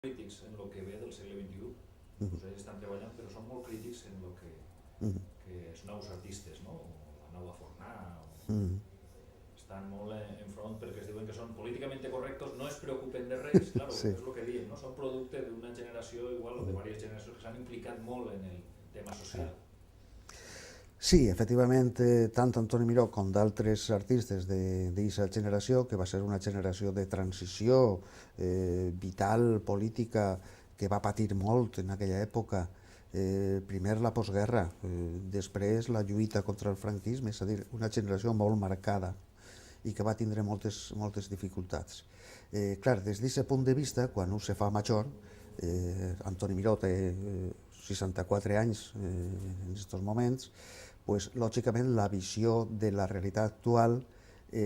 crítics en el que ve del segle XXI, ells estan treballant, però són molt crítics en el que els nous artistes, no? O la nova Fornà, estan molt en front perquè es diuen que són políticament correctos, no es preocupen de res, claro, Sí. és el que diem, no? Són producte d'una generació igual o de diverses generacions que s'han implicat molt en el tema social. Sí, efectivament, tant Antoni Miró com d'altres artistes d'aquesta generació, que va ser una generació de transició vital, política, que va patir molt en aquella època, primer la postguerra, després la lluita contra el franquisme, és a dir, una generació molt marcada i que va tindre moltes dificultats. Clar, des d'aquest punt de vista, quan un se fa major, Antoni Miró té 64 anys en aquests moments, pues, lògicament la visió de la realitat actual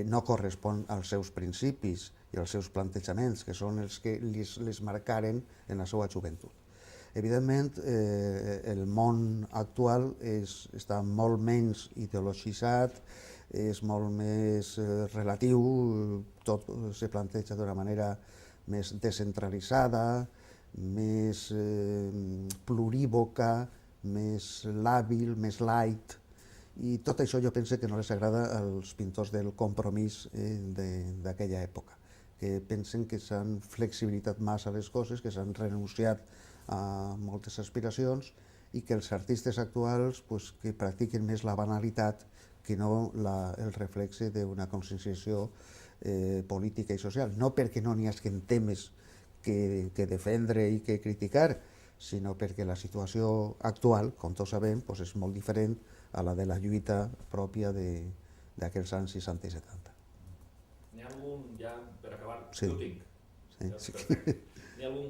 no correspon als seus principis i als seus plantejaments, que són els que les marcaren en la seva joventut. Evidentment, el món actual està molt menys ideologitzat, és molt més relatiu, tot se planteja d'una manera més descentralitzada, més plurívoca, més làbil, més light, i tot això jo penso que no les agrada als pintors del Compromís d'aquella època, que pensen que s'han flexibilitat massa les coses, que s'han renunciat a moltes aspiracions i que els artistes actuals pues, que practiquen més la banalitat que no el reflexe d'una conscienciació política i social. No perquè no n'hi hagi temes que defendre i que criticar, sinó perquè la situació actual, com tots sabem, és molt diferent a la de la lluita pròpia d'aquells anys 60 i 70. N'hi ha algun, ja per acabar, sí. jo tinc, Sí. perfecte. N'hi ha algun